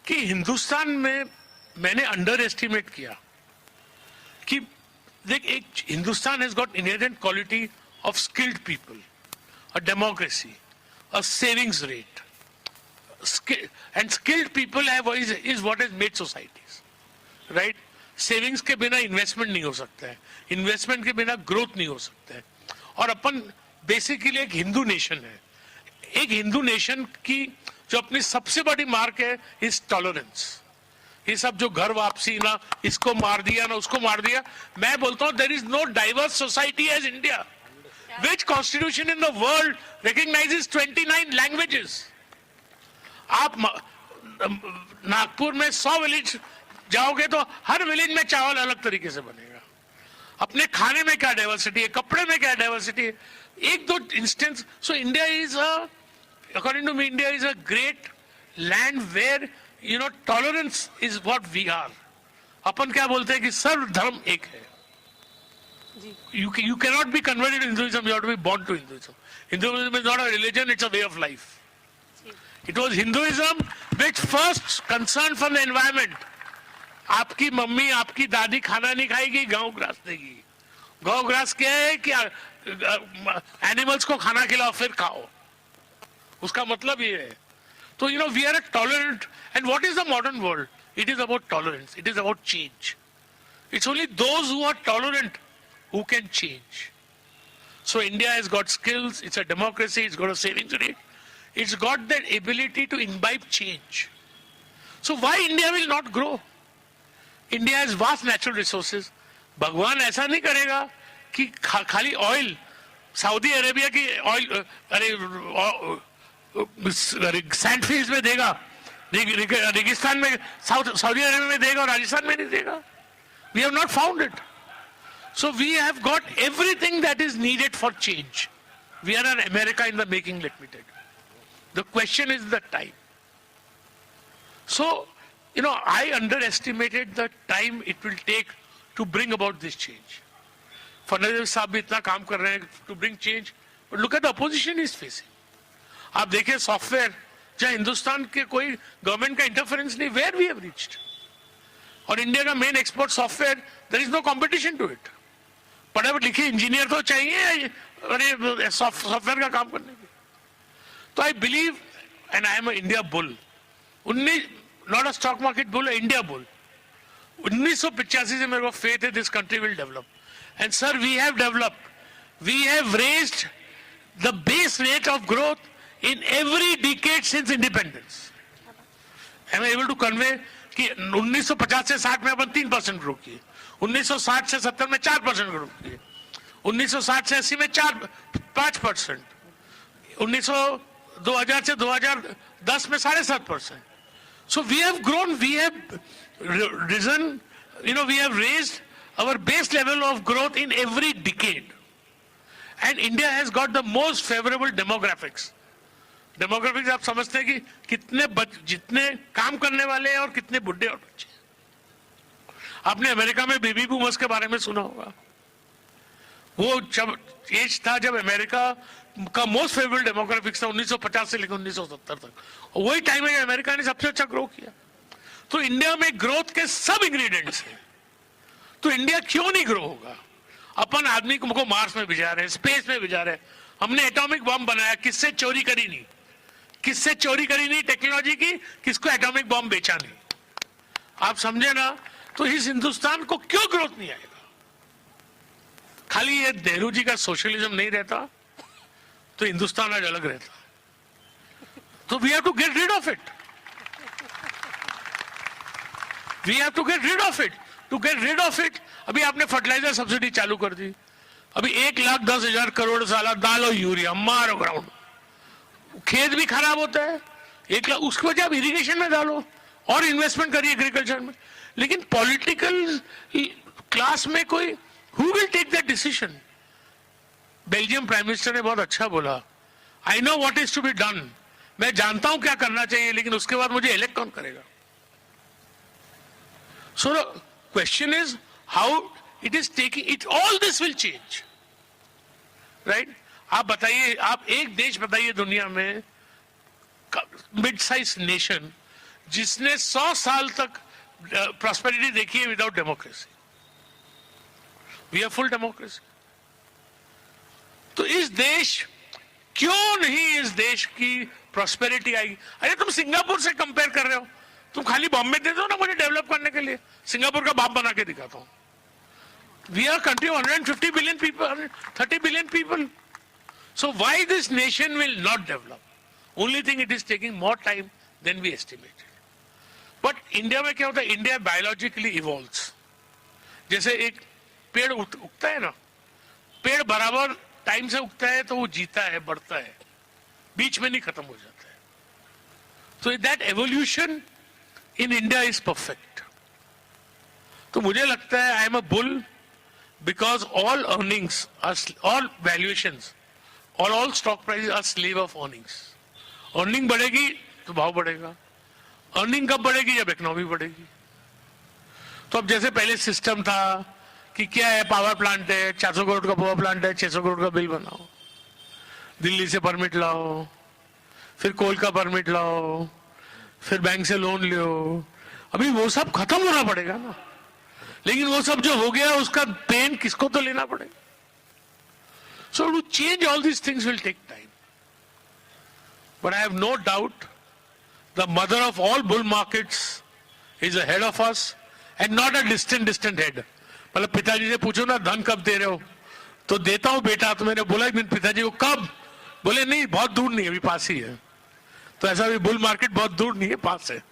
कि हिंदुस्तान में मैंने अंडर एस्टिमेट किया कि देख, एक Hindustan has got inherent quality of skilled people, a democracy, a savings rate, and skilled people is what has made societies, right? Savings के बिना इन्वेस्टमेंट नहीं हो सकता है, इन्वेस्टमेंट के बिना ग्रोथ नहीं हो सकता है। और अपन बेसिकली एक हिंदू नेशन है। एक हिंदू नेशन की जो अपनी सबसे बड़ी मार्क है इज टॉलरेंस। ये सब जो घर वापसी, ना इसको मार दिया ना उसको मार दिया, मैं बोलता हूं there is no diverse society as India. Which constitution in the world recognises 29 languages? आप नागपुर में 100 विलेज जाओगे तो हर विलेज में चावल अलग तरीके से बनेगा। अपने खाने में क्या डाइवर्सिटी है, कपड़े में क्या डाइवर्सिटी है, एक दो instance. So India is according to me, India is a great land where tolerance is what we are. अपन क्या बोलते हैं कि सर्व धर्म एक है। You cannot be converted to Hinduism, you have to be born to Hinduism. Hinduism is not a religion, it's a way of life. It was Hinduism which first concerned for the environment. आपकी mummy, आपकी दादी खाना नहीं खाएगी, गांव grass देगी। गांव grass क्या है कि एनिमल्स को खाना खिलाओ फिर खाओ, उसका मतलब ये है। तो we are a tolerant, and what is the modern world? It is about tolerance, it is about change. It's only those who are tolerant who can change. So India has got skills, it's a democracy, it's got a savings rate, it's got that ability to imbibe change. So why India will not grow? India has vast natural resources. भगवान ऐसा नहीं करेगा कि खाली oil, Saudi Arabia की oil, अरे सैंडफील्ड्स में देगा, रेगिस्तान में सऊदी अरेबिया में देगा और राजस्थान में नहीं देगा। We have not found it. So we have got everything that is needed for change. We are an America in the making, let me tell you. The question is the time. So, I underestimated the time it will take to bring about this change. Fadnavis साहब भी इतना काम कर रहे हैं to bring change, but look at the opposition is facing. आप देखिए software, जहाँ हिंदुस्तान के कोई गवर्नमेंट का इंटरफेरेंस नहीं, where we have reached. और इंडिया का main export software, there is no competition to it. पढ़े लिखे इंजीनियर तो चाहिए अरे सॉफ्टवेयर का काम करने के। तो I believe, and I am India bull, not a stock market bull, India bull. 1985 से मेरे को फेथ है this country will develop, and sir we have developed, we have raised the base rate of growth in every decade since independence. I am able to convey कि 1950 से 60 में अपन 3% grow किए, 1960 से 70 में 4% ग्रो किए, 1960 से 80 में 5%, 2000 से 2010 में 7.5%. So we have grown, we have risen, we have raised our base level of growth in every decade. And India has got the most favorable demographics. Demographics आप समझते हैं कि जितने काम करने वाले हैं और कितने बुढ़े और बच्चे। आपने अमेरिका में बेबी बूमर्स के बारे में सुना होगा। वो जब एज था जब अमेरिका का मोस्ट फेवरेबल डेमोग्राफिक्स था 1950 से लेकर 1970 तक, वही टाइम है अमेरिका ने सबसे अच्छा ग्रो किया। तो इंडिया में ग्रोथ के सब इंग्रेडिएंट्स हैं, तो इंडिया क्यों नहीं ग्रो होगा? अपन आदमी को मार्स में भिजा रहे हैं, स्पेस में भिजा रहे हैं, हमने एटॉमिक बम बनाया, किससे चोरी करी नहीं, किससे चोरी करी नहीं टेक्नोलॉजी की, किसको एटॉमिक बम बेचा नहीं। आप समझे ना? तो इस हिंदुस्तान को क्यों ग्रोथ नहीं आएगा? खाली ये नेहरू जी का सोशलिज्म नहीं रहता तो हिंदुस्तान आज अलग रहता। तो we have to get rid of it, we have to get rid of it, to get rid of it. अभी आपने फर्टिलाइजर सब्सिडी चालू कर दी, अभी 1,10,000 करोड़ साला डालो यूरिया, मारो ग्राउंड, खेत भी खराब होता है। 1 लाख उसकी वजह आप इरिगेशन में डालो और इन्वेस्टमेंट करिए एग्रीकल्चर में। लेकिन पॉलिटिकल क्लास में कोई who will take that decision? Belgium prime minister ने बहुत अच्छा बोला, I know what is to be done, मैं जानता हूं क्या करना चाहिए, लेकिन उसके बाद मुझे इलेक्ट कौन करेगा? So the question is how it is taking it, all this will change, right? आप बताइए, आप एक देश बताइए दुनिया में, मिड साइज नेशन जिसने 100 साल तक प्रॉस्पेरिटी देखी है without democracy. We are full democracy. तो इस देश, क्यों नहीं इस देश की प्रॉस्पेरिटी आएगी? अरे तुम सिंगापुर से कंपेयर कर रहे हो, तुम खाली बॉम्बे दे दो ना मुझे डेवलप करने के लिए, सिंगापुर का बाप बना के दिखाता हूं. We are a country of 150 billion people, 30 billion people. So why this nation will not develop? Only thing, it is taking more time than we estimated. But India में क्या होता है? India biologically evolves. जैसे एक पेड़ उगता है ना, पेड़ बराबर टाइम से उगता है तो वो जीता है, बढ़ता है, बीच में नहीं खत्म हो जाता है. So that evolution in India is perfect. तो मुझे लगता है I am a bull. Because all earnings are, all valuations, or all stock prices are slave of earnings. Earning बढ़ेगी तो भाव बढ़ेगा. Earning कब बढ़ेगी? जब इकोनॉमी बढ़ेगी. तो अब जैसे पहले सिस्टम था कि क्या है, पावर प्लांट है, 400 करोड़ का पावर प्लांट है, 600 करोड़ का बिल बनाओ, दिल्ली से परमिट लाओ, फिर कोल का परमिट लाओ, फिर बैंक से लोन लो. अभी वो सब खत्म होना पड़ेगा ना. लेकिन वो सब जो हो गया उसका पेन किसको तो लेना पड़ेगा. So to change all these things will take time. But I have no doubt the mother of all bull markets is ahead of us and not a distant head. मतलब पिताजी से पूछो ना धन कब दे रहे हो, तो देता हूं बेटा. तो मैंने बोला एक दिन पिताजी को, कब? बोले नहीं बहुत दूर नहीं, अभी पास ही है. तो ऐसा भी बुल मार्केट बहुत दूर नहीं है, पास है.